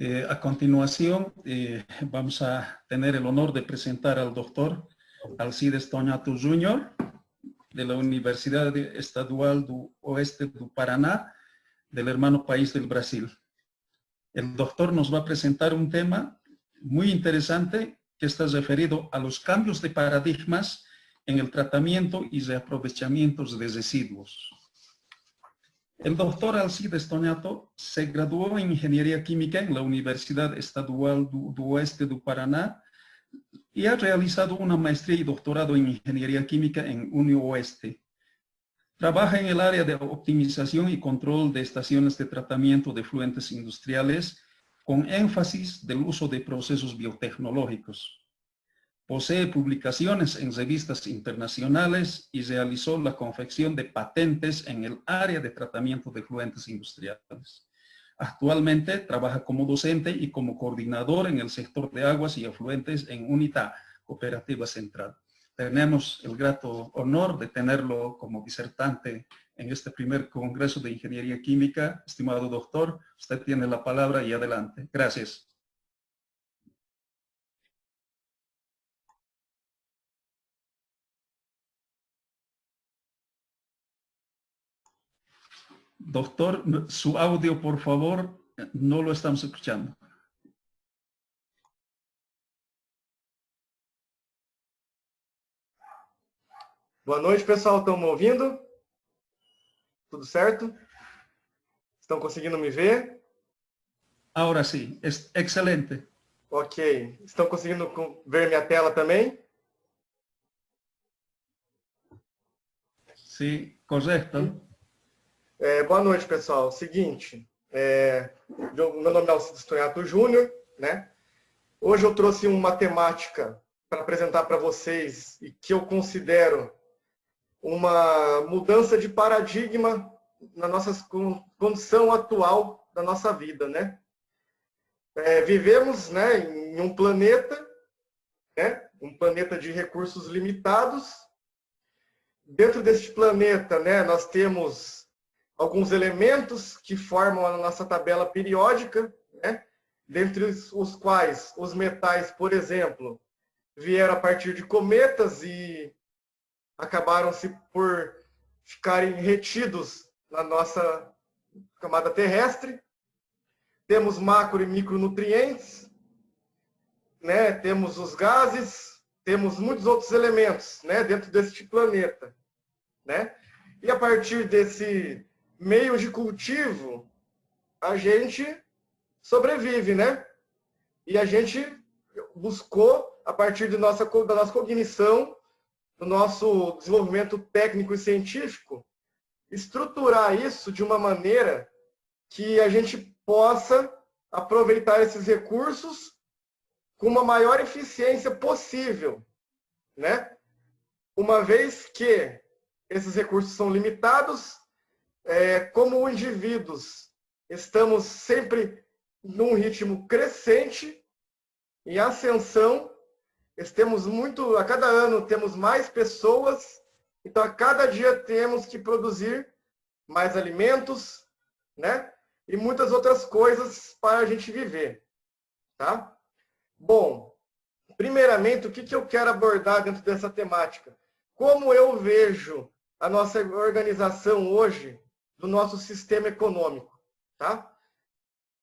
A continuación, vamos a tener el honor de presentar al doctor Alcides Toñato Jr., de la Universidad Estadual do Oeste do Paraná, del hermano país del Brasil. El doctor nos va a presentar un tema muy interesante que está referido a los cambios de paradigmas en el tratamiento y reaprovechamiento de residuos. El doctor Alcides Toñato se graduó en Ingeniería Química en la Universidad Estadual do Oeste do Paraná y ha realizado una maestría y doctorado en Ingeniería Química en UniOeste. Trabaja en el área de optimización y control de estaciones de tratamiento de efluentes industriales con énfasis del uso de procesos biotecnológicos. Posee publicaciones en revistas internacionales y realizó la confección de patentes en el área de tratamiento de efluentes industriales. Actualmente trabaja como docente y como coordinador en el sector de aguas y afluentes en UNITA, Cooperativa Central. Tenemos el grato honor de tenerlo como disertante en este primer Congreso de Ingeniería Química. Estimado doctor, usted tiene la palabra y adelante. Gracias. Doctor, su audio, por favor, no lo estamos escuchando. Boa noite, pessoal. Estão me ouvindo? Tudo certo? Estão conseguindo me ver? Ahora sí, es excelente. Ok. Estão conseguindo ver minha tela também? Sí, correcto. Boa noite, pessoal. Seguinte, meu nome é Alcides Toñato Júnior, né? Hoje eu trouxe uma temática para apresentar para vocês e que eu considero uma mudança de paradigma na nossa condição atual da nossa vida, né? Vivemos, né, em um planeta, né, um planeta de recursos limitados. Dentro deste planeta, né, nós temos alguns elementos que formam a nossa tabela periódica, né, dentre os quais os metais, por exemplo, vieram a partir de cometas e acabaram-se por ficarem retidos na nossa camada terrestre. Temos macro e micronutrientes, né? Temos os gases, temos muitos outros elementos, né, dentro deste planeta, né? E a partir desse meio de cultivo, a gente sobrevive, né? E a gente buscou, a partir da nossa cognição, do nosso desenvolvimento técnico e científico, estruturar isso de uma maneira que a gente possa aproveitar esses recursos com uma maior eficiência possível, né? Uma vez que esses recursos são limitados, como indivíduos, estamos sempre num ritmo crescente, em ascensão. A cada ano temos mais pessoas, então a cada dia temos que produzir mais alimentos, né? E muitas outras coisas para a gente viver, tá? Bom, primeiramente, o que eu quero abordar dentro dessa temática? Como eu vejo a nossa organização hoje do nosso sistema econômico, tá?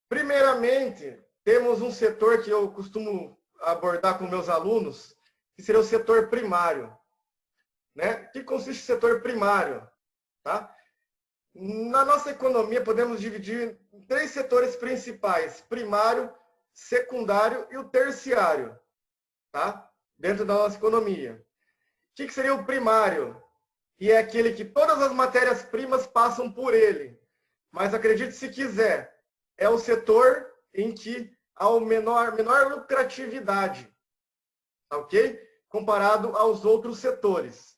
Primeiramente, temos um setor que eu costumo abordar com meus alunos, que seria o setor primário, né? O que consiste o setor primário, tá? Na nossa economia, podemos dividir em 3 setores principais: primário, secundário e o terciário, tá? Dentro da nossa economia. O que seria o primário? E é aquele que todas as matérias-primas passam por ele. Mas acredite se quiser, é o setor em que há menor lucratividade, tá ok? Comparado aos outros setores.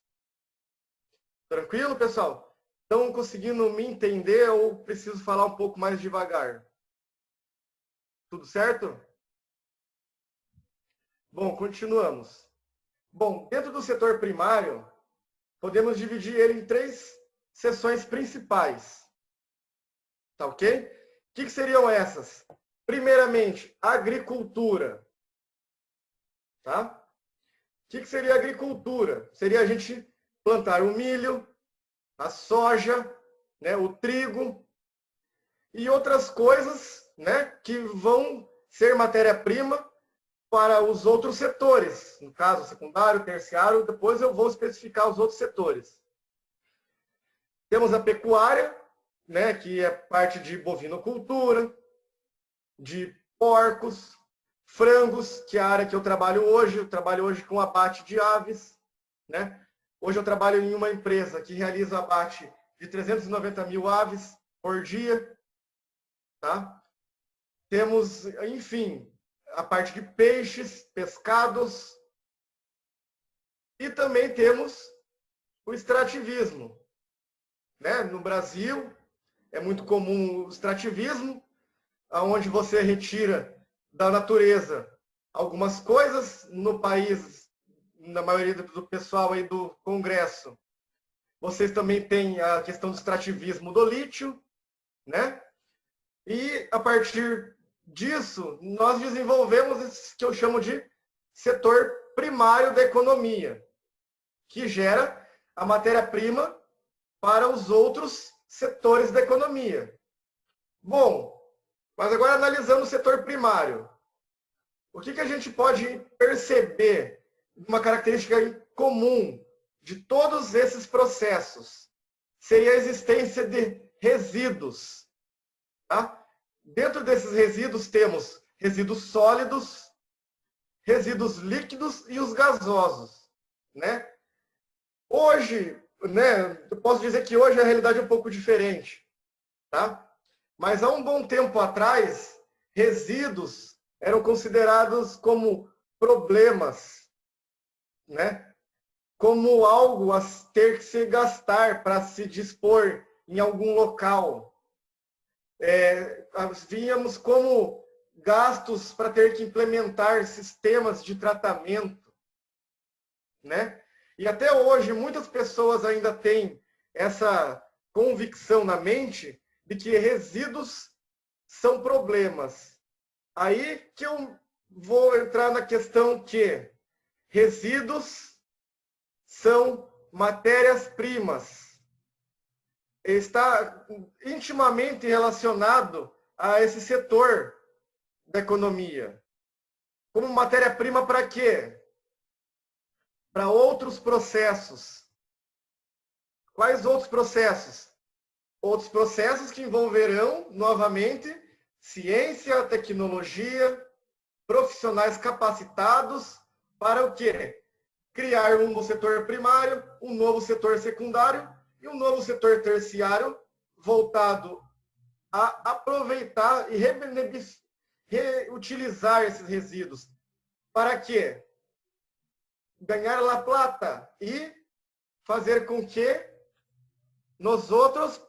Tranquilo, pessoal? Estão conseguindo me entender ou preciso falar um pouco mais devagar? Tudo certo? Bom, continuamos. Bom, dentro do setor primário, podemos dividir ele em 3 seções principais. Tá ok? O que seriam essas? Primeiramente, agricultura. Tá? O que seria agricultura? Seria a gente plantar o milho, a soja, né, o trigo e outras coisas, né, que vão ser matéria-prima para os outros setores. No caso, secundário, terciário, depois eu vou especificar os outros setores. Temos a pecuária, né, que é parte de bovinocultura, de porcos, frangos, que é a área que eu trabalho hoje com abate de aves, né? Hoje eu trabalho em uma empresa que realiza abate de 390 mil aves por dia, tá? Temos, enfim, a parte de peixes, pescados, e também temos o extrativismo, né? No Brasil é muito comum o extrativismo, onde você retira da natureza algumas coisas. No país, na maioria do pessoal aí do Congresso, vocês também têm a questão do extrativismo do lítio, né? E a partir disso, nós desenvolvemos esse que eu chamo de setor primário da economia, que gera a matéria-prima para os outros setores da economia. Bom, mas agora analisando o setor primário, o que a gente pode perceber, uma característica comum de todos esses processos? Seria a existência de resíduos. Tá? Dentro desses resíduos temos resíduos sólidos, resíduos líquidos e os gasosos, né? Hoje, né, eu posso dizer que hoje a realidade é um pouco diferente, tá? Mas há um bom tempo atrás, resíduos eram considerados como problemas, né? Como algo a ter que se gastar para se dispor em algum local. Víamos como gastos para ter que implementar sistemas de tratamento, né? E até hoje muitas pessoas ainda têm essa convicção na mente de que resíduos são problemas. Aí que eu vou entrar na questão que resíduos são matérias-primas. Está intimamente relacionado a esse setor da economia. Como matéria-prima para quê? Para outros processos. Quais outros processos? Outros processos que envolverão, novamente, ciência, tecnologia, profissionais capacitados para o quê? Criar um novo setor primário, um novo setor secundário e um novo setor terciário voltado a aproveitar e reutilizar esses resíduos. Para quê? Ganhar la plata e fazer com que nós outros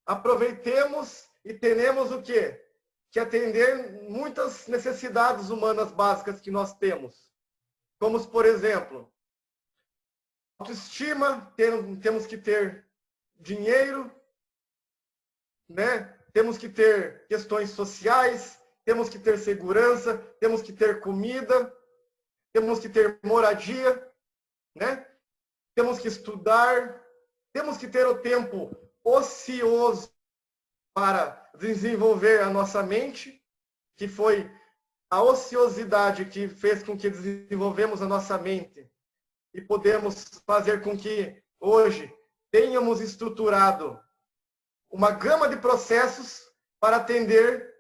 aproveitemos e tenhamos o quê? Que atender muitas necessidades humanas básicas que nós temos. Como, por exemplo, autoestima, temos que ter dinheiro, né? Temos que ter questões sociais, temos que ter segurança, temos que ter comida, temos que ter moradia, né? Temos que estudar, temos que ter o tempo ocioso para desenvolver a nossa mente, que foi a ociosidade que fez com que desenvolvemos a nossa mente e podemos fazer com que hoje tenhamos estruturado uma gama de processos para atender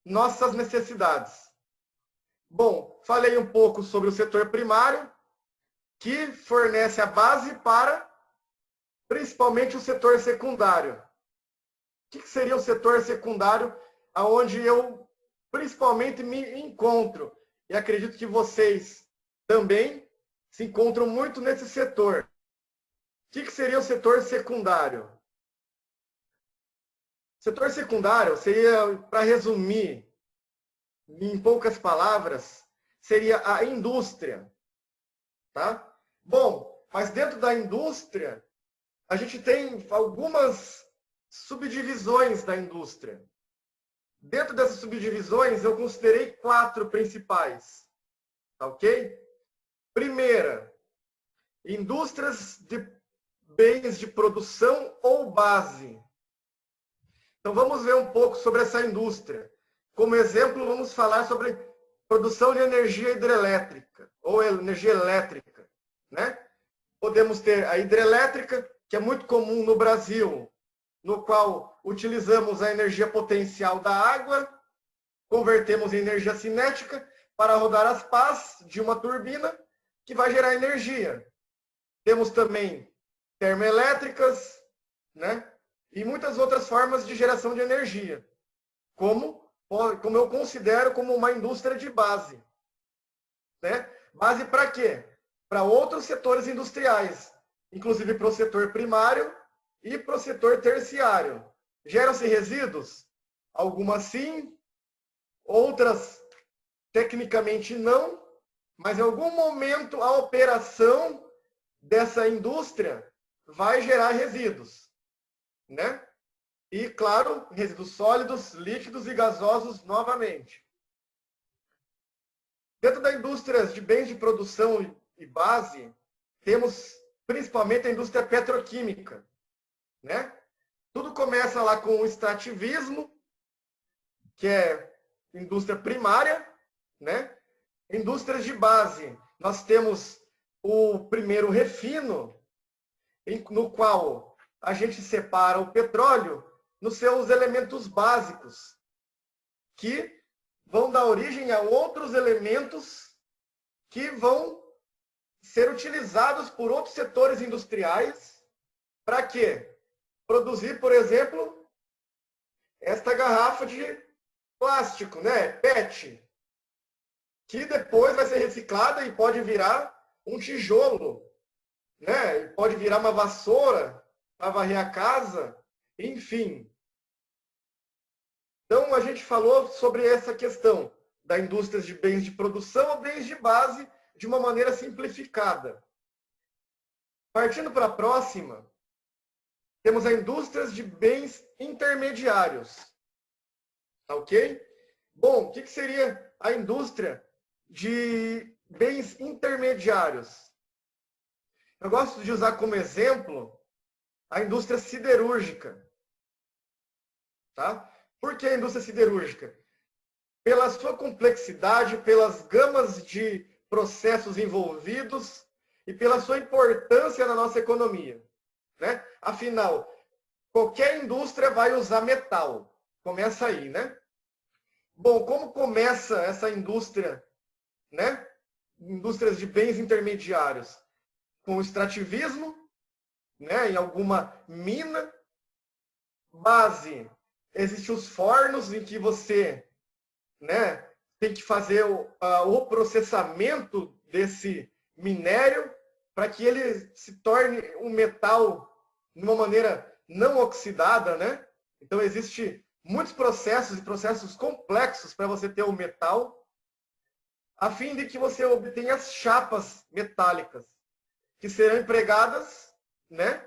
nossas necessidades. Bom, falei um pouco sobre o setor primário, que fornece a base para, principalmente, o setor secundário. O que seria o setor secundário, onde eu, principalmente, me encontro? E acredito que vocês também se encontram muito nesse setor. O que seria o setor secundário? O setor secundário seria, para resumir, em poucas palavras, seria a indústria. Tá? Bom, mas dentro da indústria, a gente tem algumas subdivisões da indústria. Dentro dessas subdivisões, eu considerei 4 principais. Tá ok? Primeira, indústrias de bens de produção ou base. Então vamos ver um pouco sobre essa indústria. Como exemplo, vamos falar sobre produção de energia hidrelétrica ou energia elétrica, né? Podemos ter a hidrelétrica, que é muito comum no Brasil, no qual utilizamos a energia potencial da água, convertemos em energia cinética para rodar as pás de uma turbina que vai gerar energia. Temos também termoelétricas, né? E muitas outras formas de geração de energia, como eu considero como uma indústria de base. Né? Base para quê? Para outros setores industriais, inclusive para o setor primário e para o setor terciário. Geram-se resíduos? Algumas sim, outras tecnicamente não, mas em algum momento a operação dessa indústria vai gerar resíduos, né? E, claro, resíduos sólidos, líquidos e gasosos novamente. Dentro da indústria de bens de produção e base, temos principalmente a indústria petroquímica, né? Tudo começa lá com o extrativismo, que é indústria primária, né? Indústrias de base, nós temos o primeiro refino, no qual a gente separa o petróleo nos seus elementos básicos, que vão dar origem a outros elementos que vão ser utilizados por outros setores industriais. Para quê? Produzir, por exemplo, esta garrafa de plástico, né? PET, que depois vai ser reciclada e pode virar um tijolo, né? Pode virar uma vassoura para varrer a casa, enfim. Então, a gente falou sobre essa questão da indústria de bens de produção ou bens de base de uma maneira simplificada. Partindo para a próxima, temos a indústria de bens intermediários. Tá ok? Bom, o que seria a indústria de bens intermediários? Eu gosto de usar como exemplo a indústria siderúrgica. Tá? Por que a indústria siderúrgica? Pela sua complexidade, pelas gamas de processos envolvidos e pela sua importância na nossa economia. Né? Afinal, qualquer indústria vai usar metal. Começa aí, né? Bom, como começa essa indústria, né? Indústrias de bens intermediários? Com o extrativismo, né? Em alguma mina. Base. Existem os fornos em que você, né, tem que fazer o processamento desse minério para que ele se torne um metal de uma maneira não oxidada, né? Então, existem muitos processos e processos complexos para você ter o metal, a fim de que você obtenha as chapas metálicas, que serão empregadas, né,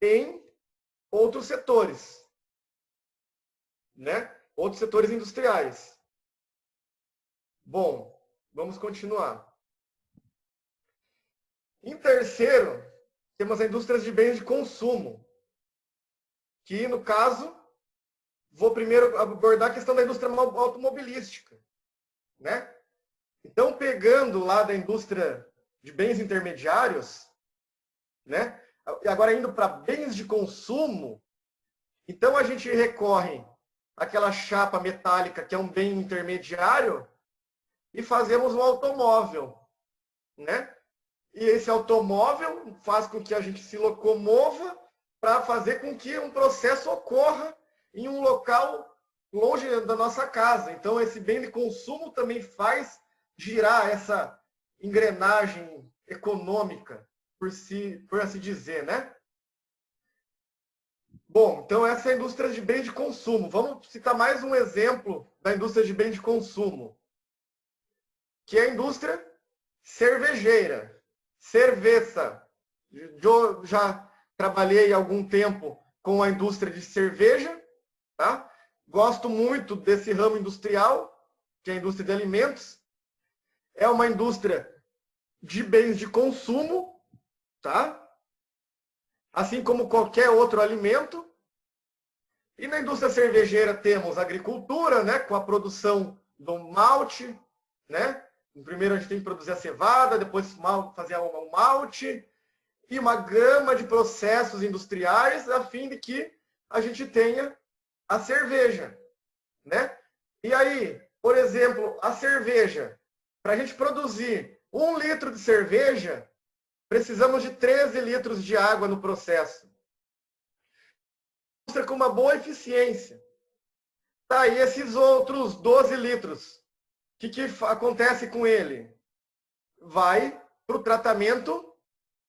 em outros setores. Né? Outros setores industriais. Bom, vamos continuar. Em terceiro, temos a indústria de bens de consumo, que, no caso, vou primeiro abordar a questão da indústria automobilística. Né? Então, pegando lá da indústria de bens intermediários, né? E agora indo para bens de consumo, então a gente recorre aquela chapa metálica que é um bem intermediário e fazemos um automóvel, né? E esse automóvel faz com que a gente se locomova para fazer com que um processo ocorra em um local longe da nossa casa. Então, esse bem de consumo também faz girar essa engrenagem econômica, por assim dizer, né? Bom, então essa é a indústria de bens de consumo. Vamos citar mais um exemplo da indústria de bens de consumo, que é a indústria cervejeira. Cerveja. Eu já trabalhei há algum tempo com a indústria de cerveja, tá? gosto muito desse ramo industrial, que é a indústria de alimentos. É uma indústria de bens de consumo, tá? Assim como qualquer outro alimento. E na indústria cervejeira temos agricultura, né, com a produção do malte, né? Primeiro a gente tem que produzir a cevada, depois fazer o malte, e uma gama de processos industriais a fim de que a gente tenha a cerveja, né? E aí, por exemplo, a cerveja, para a gente produzir 1 litro de cerveja, precisamos de 13 litros de água no processo. Com uma boa eficiência. Tá, e esses outros 12 litros, o que acontece com ele? Vai para o tratamento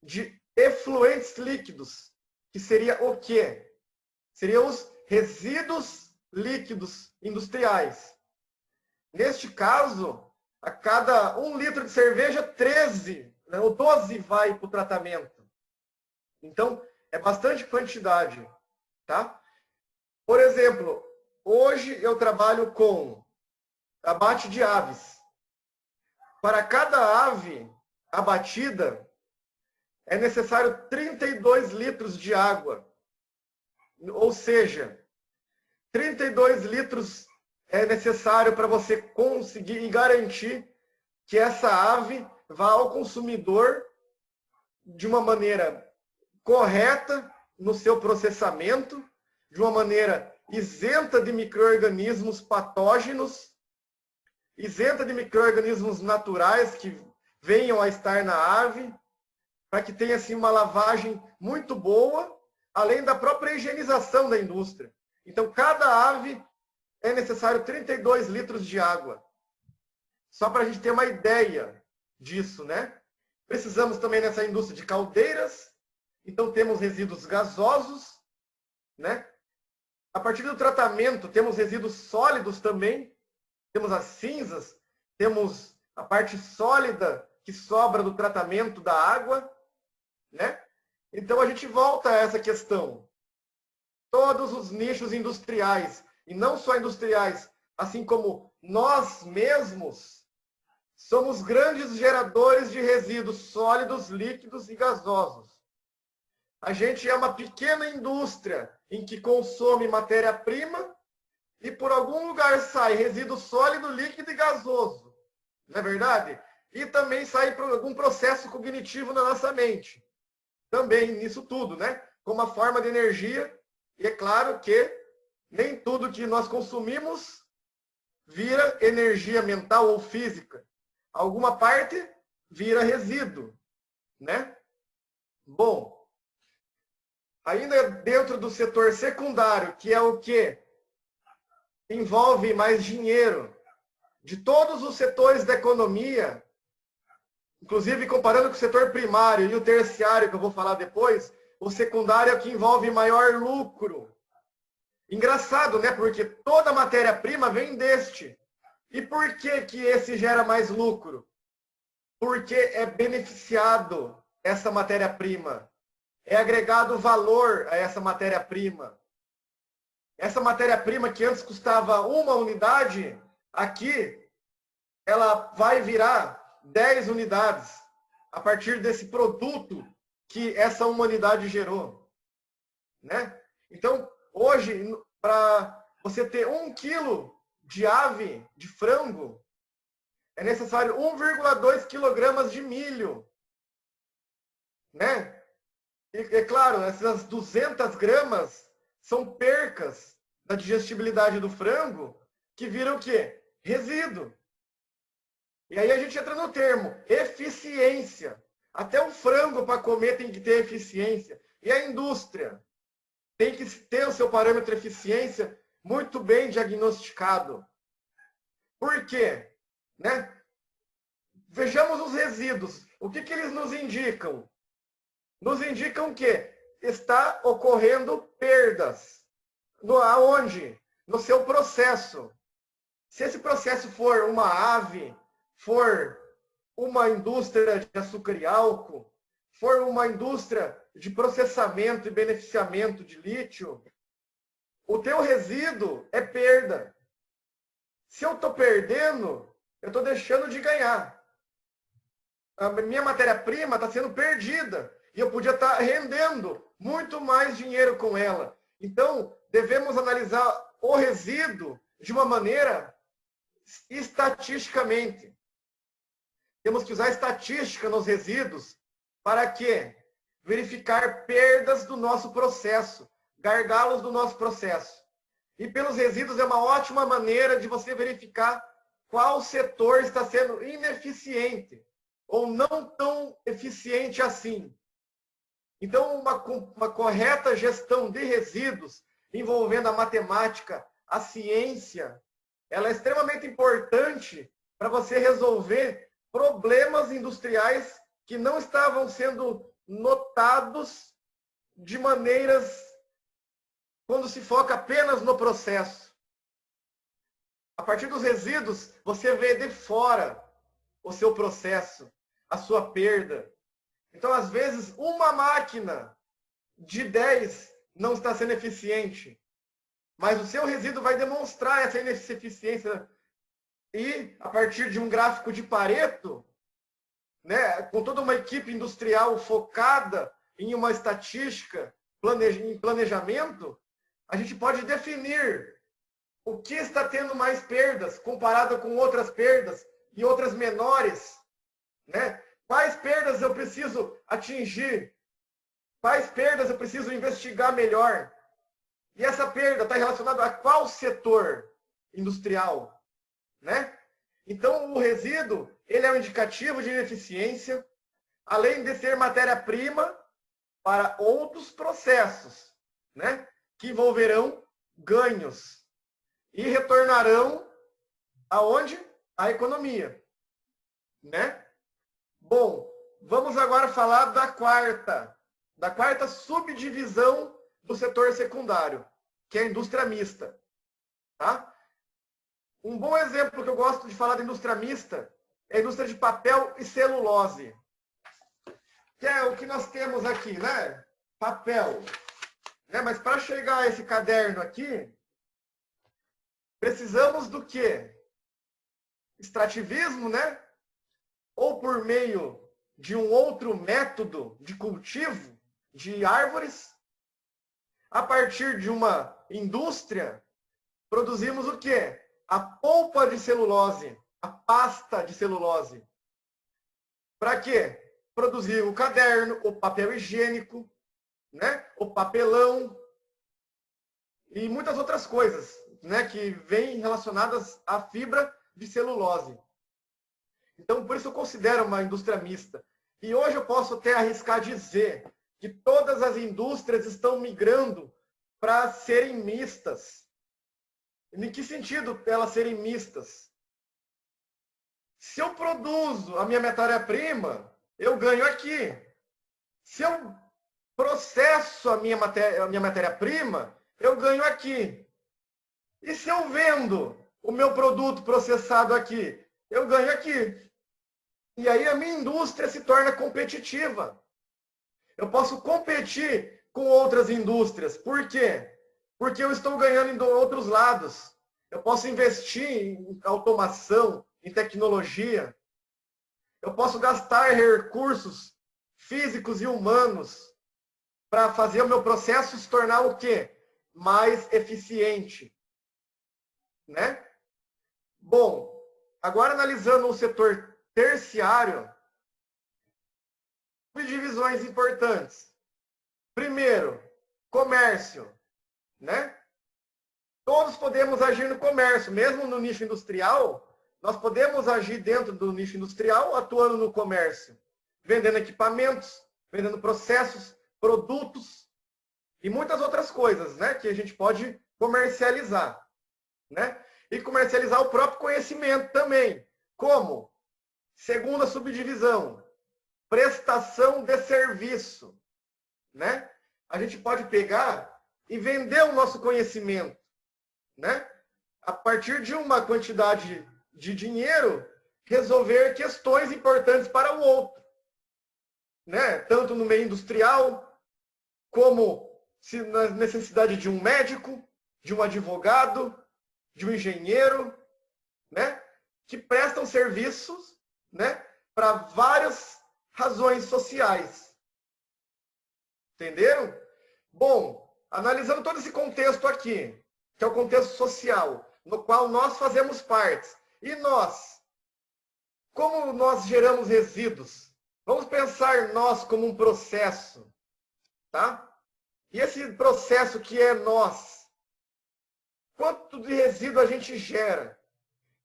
de efluentes líquidos, que seria o quê? Seriam os resíduos líquidos industriais. Neste caso, a cada 1 litro de cerveja, 13, né, ou 12 vai para o tratamento. Então, é bastante quantidade. Tá? Por exemplo, hoje eu trabalho com abate de aves. Para cada ave abatida, é necessário 32 litros de água. Ou seja, 32 litros é necessário para você conseguir e garantir que essa ave vá ao consumidor de uma maneira correta no seu processamento, de uma maneira isenta de micro-organismos patógenos, isenta de micro-organismos naturais que venham a estar na ave, para que tenha assim, uma lavagem muito boa, além da própria higienização da indústria. Então, cada ave é necessário 32 litros de água. Só para a gente ter uma ideia disso, né? Precisamos também nessa indústria de caldeiras. Então, temos resíduos gasosos, né? A partir do tratamento, temos resíduos sólidos também. Temos as cinzas, temos a parte sólida que sobra do tratamento da água, né? Então, a gente volta a essa questão. Todos os nichos industriais, e não só industriais, assim como nós mesmos, somos grandes geradores de resíduos sólidos, líquidos e gasosos. A gente é uma pequena indústria em que consome matéria-prima e por algum lugar sai resíduo sólido, líquido e gasoso. Não é verdade? E também sai por algum processo cognitivo na nossa mente. Também nisso tudo, né? Como uma forma de energia. E é claro que nem tudo que nós consumimos vira energia mental ou física. Alguma parte vira resíduo, né? Bom, ainda dentro do setor secundário, que é o que envolve mais dinheiro, de todos os setores da economia, inclusive comparando com o setor primário e o terciário, que eu vou falar depois, o secundário é o que envolve maior lucro. Engraçado, né? Porque toda matéria-prima vem deste. E por que que esse gera mais lucro? Porque é beneficiado essa matéria-prima. É agregado valor a essa matéria-prima. Essa matéria-prima que antes custava 1 unidade, aqui ela vai virar 10 unidades a partir desse produto que essa humanidade gerou, né? Então, hoje, para você ter 1 quilo de ave, de frango, é necessário 1,2 quilogramas de milho, né? E, é claro, essas 200 gramas são percas da digestibilidade do frango, que viram o quê? Resíduo. E aí a gente entra no termo eficiência. Até o frango para comer tem que ter eficiência. E a indústria tem que ter o seu parâmetro de eficiência muito bem diagnosticado. Por quê? Né? Vejamos os resíduos. O que eles nos indicam? Nos indicam que está ocorrendo perdas. Aonde? No seu processo. Se esse processo for uma ave, for uma indústria de açúcar e álcool, for uma indústria de processamento e beneficiamento de lítio, o teu resíduo é perda. Se eu estou perdendo, eu estou deixando de ganhar. A minha matéria-prima está sendo perdida. E eu podia estar rendendo muito mais dinheiro com ela. Então, devemos analisar o resíduo de uma maneira estatisticamente. Temos que usar estatística nos resíduos para quê? Verificar perdas do nosso processo, gargalos do nosso processo. E pelos resíduos é uma ótima maneira de você verificar qual setor está sendo ineficiente ou não tão eficiente assim. Então, uma correta gestão de resíduos, envolvendo a matemática, a ciência, ela é extremamente importante para você resolver problemas industriais que não estavam sendo notados de maneiras quando se foca apenas no processo. A partir dos resíduos, você vê de fora o seu processo, a sua perda. Então, às vezes, uma máquina de 10 não está sendo eficiente, mas o seu resíduo vai demonstrar essa ineficiência. E, a partir de um gráfico de Pareto, né, com toda uma equipe industrial focada em uma estatística, em planejamento, a gente pode definir o que está tendo mais perdas comparado com outras perdas e outras menores, né? Quais perdas eu preciso atingir? Quais perdas eu preciso investigar melhor? E essa perda está relacionada a qual setor industrial, né? Então, o resíduo, ele é um indicativo de ineficiência, além de ser matéria-prima para outros processos, né? Que envolverão ganhos e retornarão aonde? À economia, né? Bom, vamos agora falar da quarta subdivisão do setor secundário, que é a indústria mista. Tá? Um bom exemplo que eu gosto de falar da indústria mista é a indústria de papel e celulose, que é o que nós temos aqui, né? Papel. Né? Mas para chegar a esse caderno aqui, precisamos do quê? Extrativismo, né? Ou por meio de um outro método de cultivo de árvores, a partir de uma indústria, produzimos o quê? A polpa de celulose, a pasta de celulose. Para quê? Produzir o caderno, o papel higiênico, né? O papelão e muitas outras coisas, né? Que vêm relacionadas à fibra de celulose. Então, por isso eu considero uma indústria mista. E hoje eu posso até arriscar dizer que todas as indústrias estão migrando para serem mistas. Em que sentido elas serem mistas? Se eu produzo a minha matéria-prima, eu ganho aqui. Se eu processo a minha matéria-prima, eu ganho aqui. E se eu vendo o meu produto processado aqui, eu ganho aqui. E aí a minha indústria se torna competitiva. Eu posso competir com outras indústrias. Por quê? Porque eu estou ganhando em outros lados. Eu posso investir em automação, em tecnologia. Eu posso gastar recursos físicos e humanos para fazer o meu processo se tornar o quê? Mais eficiente. Né? Bom, agora analisando o setor terciário, subdivisões importantes. Primeiro, comércio, né? Todos podemos agir no comércio, mesmo no nicho industrial, nós podemos agir dentro do nicho industrial, atuando no comércio, vendendo equipamentos, vendendo processos, produtos e muitas outras coisas, né, que a gente pode comercializar, né? E comercializar o próprio conhecimento também. Como? Segunda subdivisão, prestação de serviço, né? A gente pode pegar e vender o nosso conhecimento, né? A partir de uma quantidade de dinheiro, resolver questões importantes para o outro, né? Tanto no meio industrial, como se na necessidade de um médico, de um advogado, de um engenheiro, né? Que prestam serviços, né? Para várias razões sociais. Entenderam? Bom, analisando todo esse contexto aqui, que é o contexto social, no qual nós fazemos parte, e nós, como nós geramos resíduos? Vamos pensar nós como um processo, tá? E esse processo que é nós, quanto de resíduo a gente gera?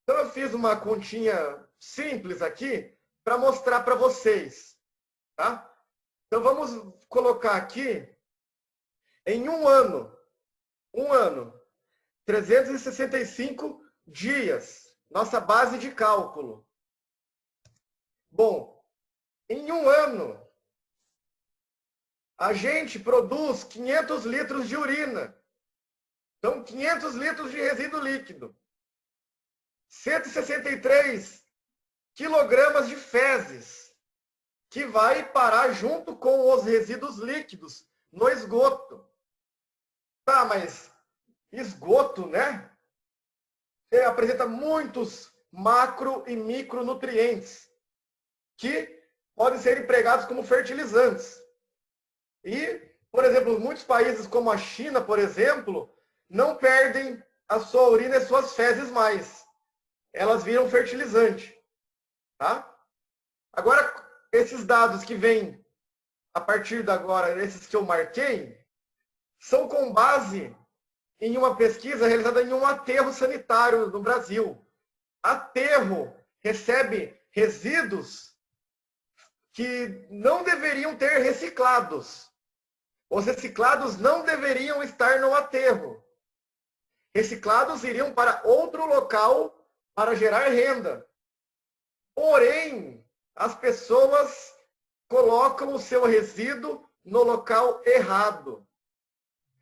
Então eu fiz uma continha simples aqui para mostrar para vocês, tá? Então vamos colocar aqui em um ano, 365 dias, nossa base de cálculo. Bom, em um ano, a gente produz 500 litros de urina. Então, 500 litros de resíduo líquido. 163 quilogramas de fezes, que vai parar junto com os resíduos líquidos no esgoto. Tá, mas esgoto, né? Apresenta muitos macro e micronutrientes que podem ser empregados como fertilizantes. E, por exemplo, muitos países como a China, por exemplo, não perdem a sua urina e suas fezes mais. Elas viram fertilizante. Tá? Agora, esses dados que vêm a partir de agora, esses que eu marquei, são com base em uma pesquisa realizada em um aterro sanitário no Brasil. Aterro recebe resíduos que não deveriam ter reciclados. Os reciclados não deveriam estar no aterro. Reciclados iriam para outro local para gerar renda. Porém, as pessoas colocam o seu resíduo no local errado.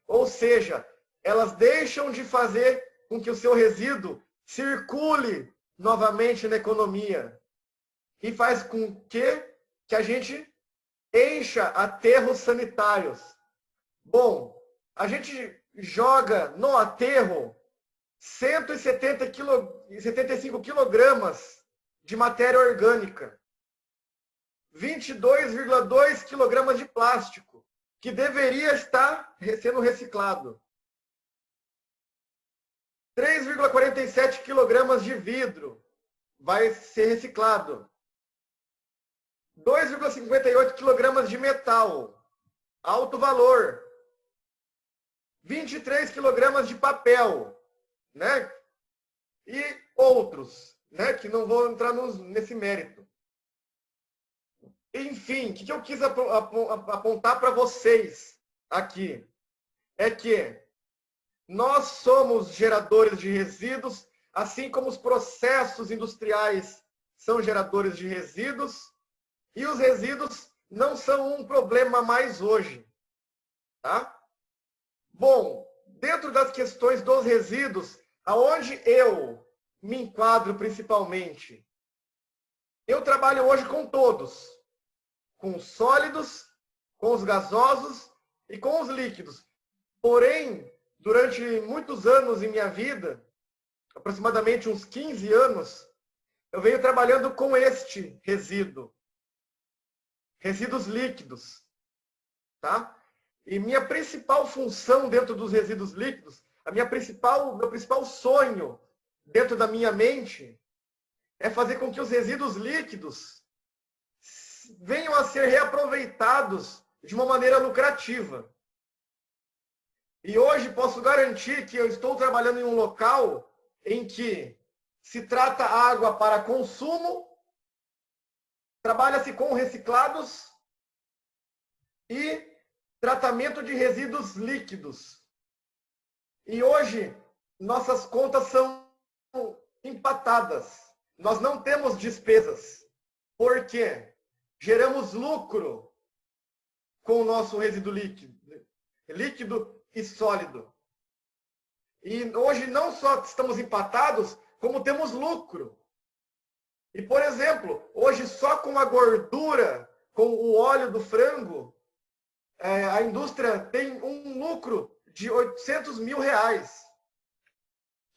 Ou seja, elas deixam de fazer com que o seu resíduo circule novamente na economia. E faz com que a gente encha aterros sanitários. Bom, a gente joga no aterro 175 quilogramas de matéria orgânica, 22,2 quilogramas de plástico, que deveria estar sendo reciclado, 3,47 quilogramas de vidro vai ser reciclado, 2,58 quilogramas de metal, alto valor, 23 quilogramas de papel, né? E outros, né? Que não vou entrar nesse mérito. Enfim, o que eu quis apontar para vocês aqui é que nós somos geradores de resíduos, assim como os processos industriais são geradores de resíduos, e os resíduos não são um problema mais hoje, tá? Bom, dentro das questões dos resíduos, aonde eu me enquadro principalmente? Eu trabalho hoje com todos. Com os sólidos, com os gasosos e com os líquidos. Porém, durante muitos anos em minha vida, aproximadamente uns 15 anos, eu venho trabalhando com este resíduo. Resíduos líquidos. Tá? E minha principal função dentro dos resíduos líquidos, meu principal sonho dentro da minha mente é fazer com que os resíduos líquidos venham a ser reaproveitados de uma maneira lucrativa. E hoje posso garantir que eu estou trabalhando em um local em que se trata água para consumo, trabalha-se com reciclados e tratamento de resíduos líquidos. E hoje, nossas contas são empatadas. Nós não temos despesas. Por quê? Geramos lucro com o nosso resíduo líquido e sólido. E hoje não só estamos empatados, como temos lucro. E, por exemplo, hoje só com a gordura, com o óleo do frango, a indústria tem um lucro de R$800 mil.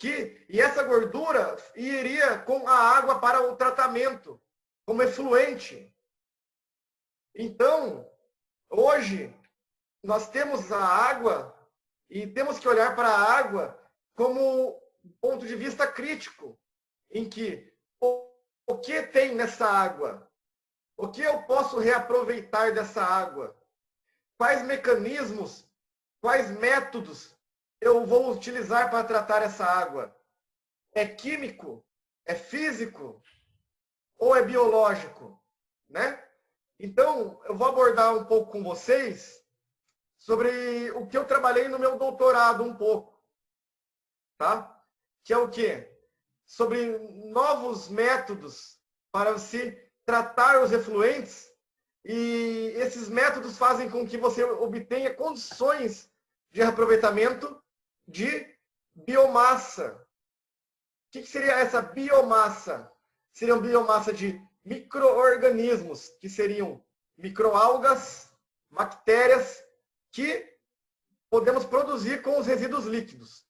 E essa gordura iria com a água para o tratamento, como efluente. Então, hoje, nós temos a água e temos que olhar para a água como ponto de vista crítico, em que o que tem nessa água? O que eu posso reaproveitar dessa água? Quais mecanismos, quais métodos eu vou utilizar para tratar essa água? É químico? É físico? Ou é biológico? Né? Então, eu vou abordar um pouco com vocês sobre o que eu trabalhei no meu doutorado um pouco. Tá? Que é o quê? Sobre novos métodos para se tratar os efluentes, e esses métodos fazem com que você obtenha condições de reaproveitamento de biomassa. O que seria essa biomassa? Seria uma biomassa de micro-organismos, que seriam microalgas, bactérias, que podemos produzir com os resíduos líquidos.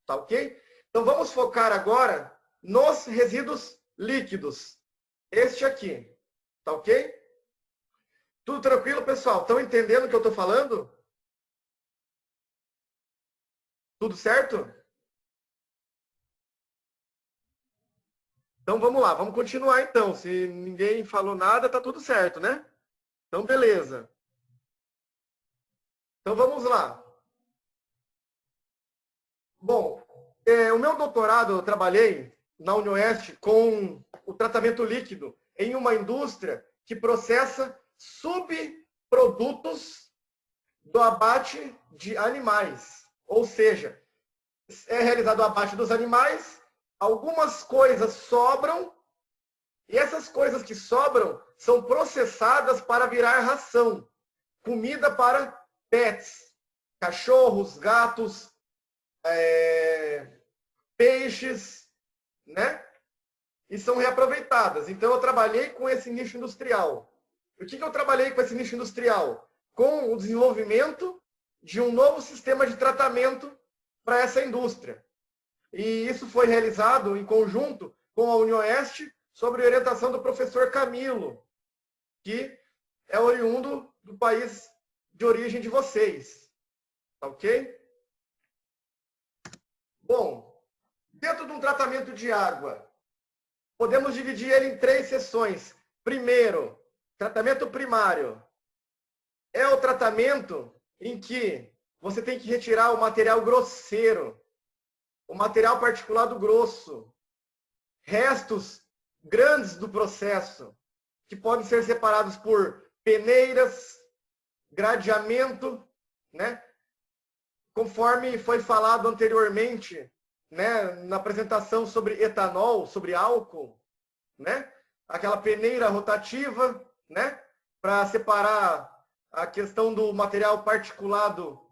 Tá ok? Então vamos focar agora nos resíduos líquidos. Este aqui. Tá ok? Tudo tranquilo, pessoal? Estão entendendo o que eu estou falando? Tudo certo? Então vamos lá, vamos continuar então. Se ninguém falou nada, tá tudo certo, né? Então beleza. Então vamos lá. Bom, o meu doutorado eu trabalhei na UniOeste com o tratamento líquido em uma indústria que processa subprodutos do abate de animais. Ou seja, é realizado o abate dos animais, algumas coisas sobram, e essas coisas que sobram são processadas para virar ração, comida para pets, cachorros, gatos, peixes, né? E são reaproveitadas. Então eu trabalhei com esse nicho industrial. O que eu trabalhei com esse nicho industrial? Com o desenvolvimento de um novo sistema de tratamento para essa indústria. E isso foi realizado em conjunto com a UniOeste, sob orientação do professor Camilo, que é oriundo do país de origem de vocês. Tá ok? Bom, dentro de um tratamento de água, podemos dividir ele em 3 seções. Primeiro, tratamento primário. É o tratamento em que você tem que retirar o material grosseiro, o material particulado grosso, restos grandes do processo, que podem ser separados por peneiras, gradeamento, né? Conforme foi falado anteriormente, né, na apresentação sobre etanol, sobre álcool, né? Aquela peneira rotativa, né, para separar a questão do material particulado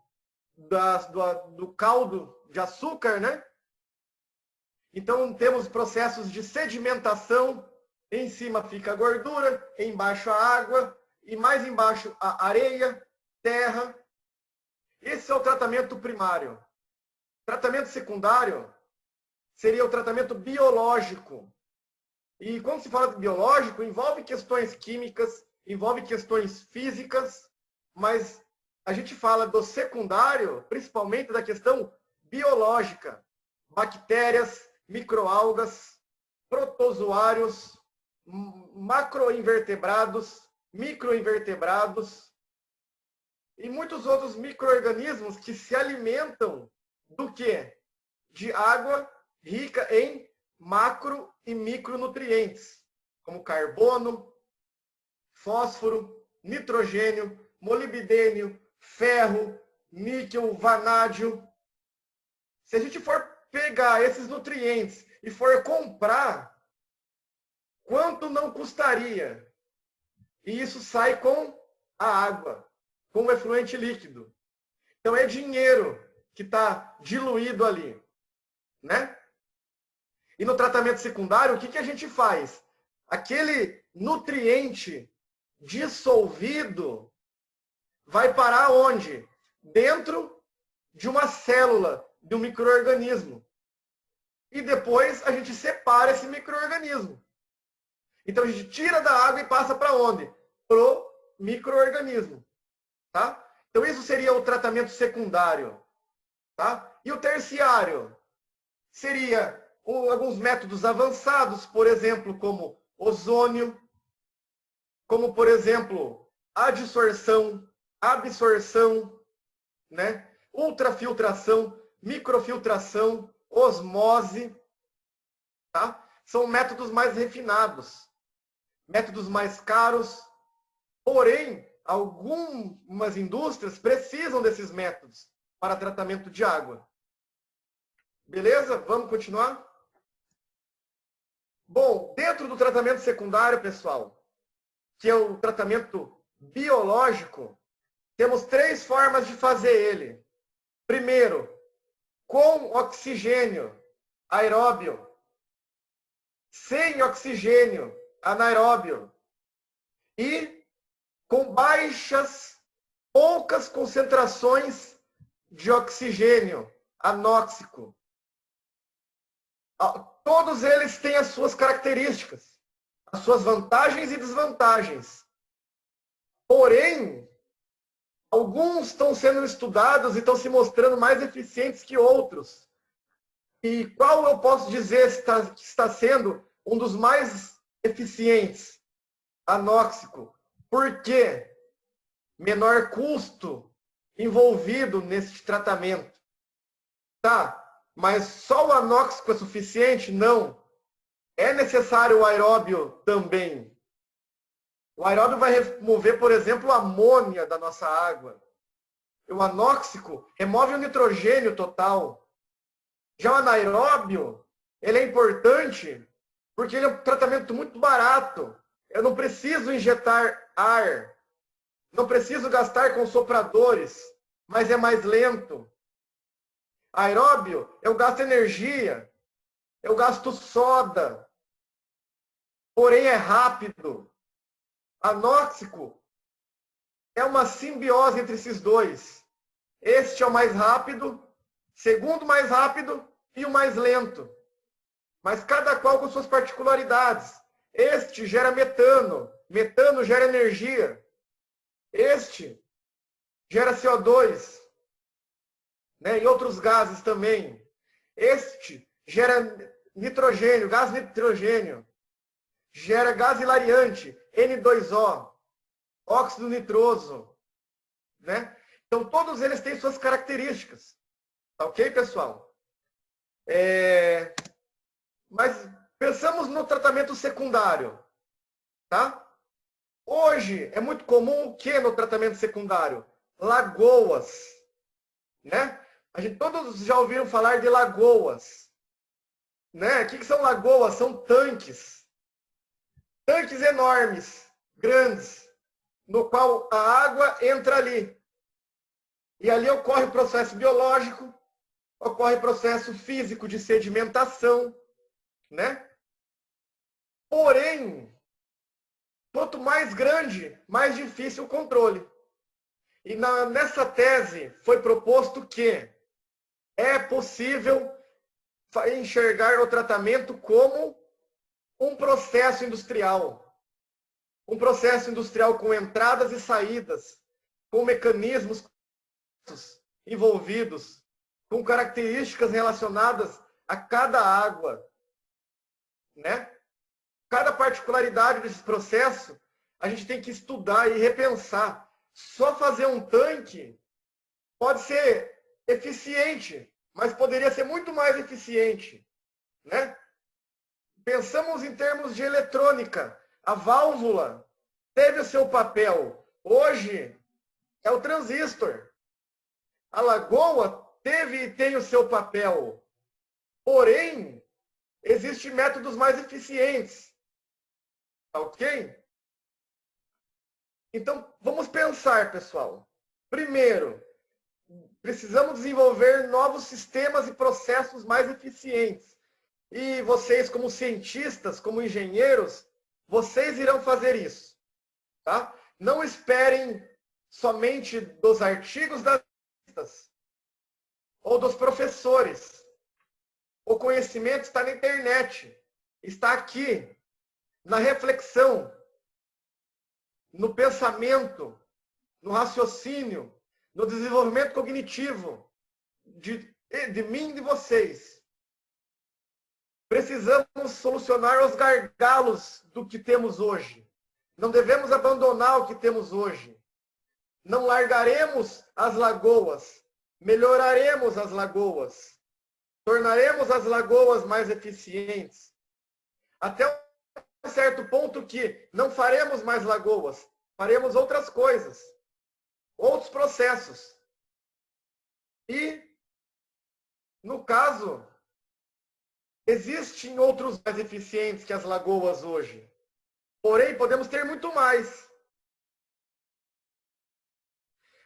do caldo de açúcar, né? Então temos processos de sedimentação, em cima fica a gordura, embaixo a água e mais embaixo a areia, terra. Esse é o tratamento primário. Tratamento secundário seria o tratamento biológico. E quando se fala de biológico, envolve questões químicas, envolve questões físicas, mas a gente fala do secundário, principalmente da questão biológica. Bactérias, microalgas, protozoários, macroinvertebrados, microinvertebrados e muitos outros micro-organismos que se alimentam do quê? De água rica em macro e micronutrientes, como carbono, fósforo, nitrogênio, molibdênio, ferro, níquel, vanádio. Se a gente for pegar esses nutrientes e for comprar, quanto não custaria? E isso sai com a água, com o efluente líquido. Então é dinheiro que está diluído ali, né? E no tratamento secundário, o que a gente faz? Aquele nutriente dissolvido vai parar onde? Dentro de uma célula, de um micro-organismo. e depois a gente separa esse micro-organismo. Então a gente tira da água e passa para onde? Pro micro-organismo. Tá? Então isso seria o tratamento secundário. Tá? E o terciário seria alguns métodos avançados, por exemplo, como ozônio, como, por exemplo, adsorção, absorção, né? Ultrafiltração, microfiltração, osmose. Tá? São métodos mais refinados, métodos mais caros, porém, algumas indústrias precisam desses métodos para tratamento de água. Beleza? Vamos continuar? Bom, dentro do tratamento secundário, pessoal, que é o tratamento biológico, temos 3 formas de fazer ele. Primeiro, com oxigênio aeróbio, sem oxigênio anaeróbio e com poucas concentrações de oxigênio anóxico. Todos eles têm as suas características, as suas vantagens e desvantagens. Porém, alguns estão sendo estudados e estão se mostrando mais eficientes que outros. E qual eu posso dizer que está sendo um dos mais eficientes? Anóxico. Por quê? Menor custo envolvido nesse tratamento. Tá, mas só o anóxico é suficiente? Não. É necessário o aeróbio também. O aeróbio vai remover, por exemplo, a amônia da nossa água. O anóxico remove o nitrogênio total. Já o anaeróbio, ele é importante porque ele é um tratamento muito barato. Eu não preciso injetar ar. Não preciso gastar com sopradores, mas é mais lento. Aeróbio, eu gasto energia. Eu gasto soda. Porém, é rápido. Anóxico é uma simbiose entre esses dois. Este é o mais rápido, segundo mais rápido e o mais lento. Mas cada qual com suas particularidades. Este gera metano. Metano gera energia. Este gera CO2. Né? E outros gases também. Este gera nitrogênio, gás nitrogênio. Gera gás hilariante, N2O, óxido nitroso. Né? Então, todos eles têm suas características. Tá ok, pessoal? Mas pensamos no tratamento secundário. Tá? Hoje, é muito comum o que no tratamento secundário? Lagoas. Né? Todos já ouviram falar de lagoas. Né? O que são lagoas? São tanques. Tanques enormes, grandes, no qual a água entra ali. E ali ocorre o processo biológico, ocorre o processo físico de sedimentação, né? Porém, quanto mais grande, mais difícil o controle. E nessa tese foi proposto que é possível enxergar o tratamento como um processo industrial. Um processo industrial com entradas e saídas, com mecanismos envolvidos, com características relacionadas a cada água. Né? Cada particularidade desse processo, a gente tem que estudar e repensar. Só fazer um tanque pode ser eficiente, mas poderia ser muito mais eficiente. Né? Pensamos em termos de eletrônica. A válvula teve o seu papel. Hoje é o transistor. A lagoa teve e tem o seu papel. Porém, existem métodos mais eficientes. Ok? Então, vamos pensar, pessoal. Primeiro, precisamos desenvolver novos sistemas e processos mais eficientes. E vocês, como cientistas, como engenheiros, vocês irão fazer isso. Tá? Não esperem somente dos artigos das revistas ou dos professores. O conhecimento está na internet, está aqui, na reflexão, no pensamento, no raciocínio, no desenvolvimento cognitivo de mim e de vocês. Precisamos solucionar os gargalos do que temos hoje. Não devemos abandonar o que temos hoje. Não largaremos as lagoas, melhoraremos as lagoas, tornaremos as lagoas mais eficientes. Até um certo ponto que não faremos mais lagoas, faremos outras coisas, outros processos. E, no caso, existem outros mais eficientes que as lagoas hoje. Porém, podemos ter muito mais.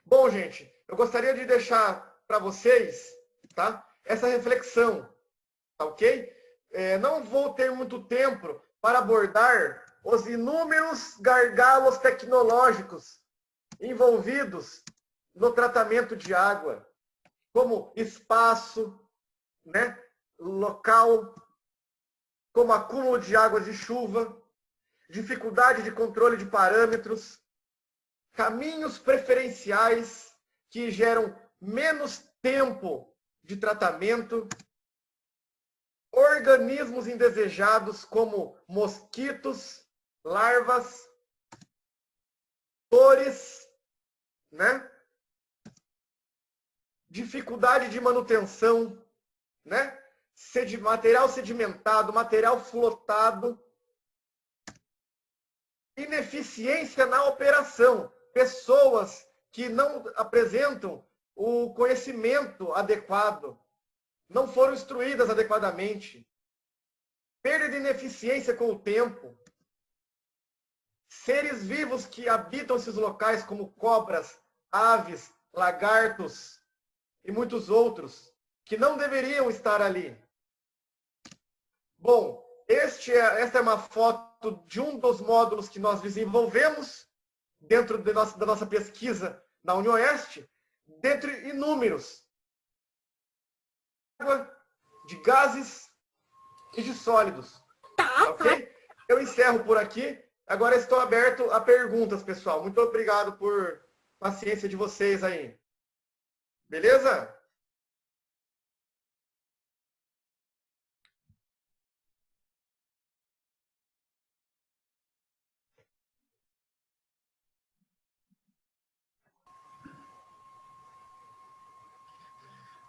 Bom, gente, eu gostaria de deixar para vocês, tá, essa reflexão, tá, ok? Não vou ter muito tempo para abordar os inúmeros gargalos tecnológicos envolvidos no tratamento de água, como espaço, né, local, como acúmulo de águas de chuva, dificuldade de controle de parâmetros, caminhos preferenciais que geram menos tempo de tratamento, organismos indesejados como mosquitos, larvas, flores, né? Dificuldade de manutenção, né? Material sedimentado, material flotado, ineficiência na operação, pessoas que não apresentam o conhecimento adequado, não foram instruídas adequadamente, perda de ineficiência com o tempo, seres vivos que habitam esses locais como cobras, aves, lagartos e muitos outros, que não deveriam estar ali. Bom, esta é uma foto de um dos módulos que nós desenvolvemos dentro da nossa pesquisa na UniOeste, dentre inúmeros, de gases e de sólidos. Ok? Eu encerro por aqui. Agora estou aberto a perguntas, pessoal. Muito obrigado por paciência de vocês aí. Beleza?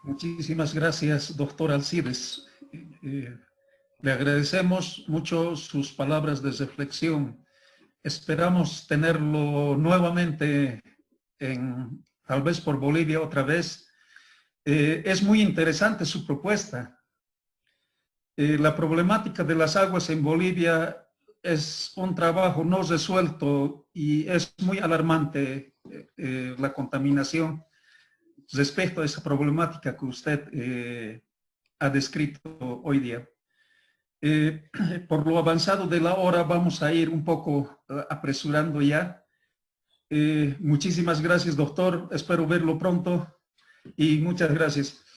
Muchísimas gracias, doctor Alcides. Le agradecemos mucho sus palabras de reflexión. Esperamos tenerlo nuevamente, tal vez por Bolivia otra vez. Es muy interesante su propuesta. La problemática de las aguas en Bolivia es un trabajo no resuelto y es muy alarmante la contaminación. Respecto a esa problemática que usted ha descrito hoy día. Por lo avanzado de la hora vamos a ir un poco apresurando ya. Muchísimas gracias, doctor. Espero verlo pronto y muchas gracias.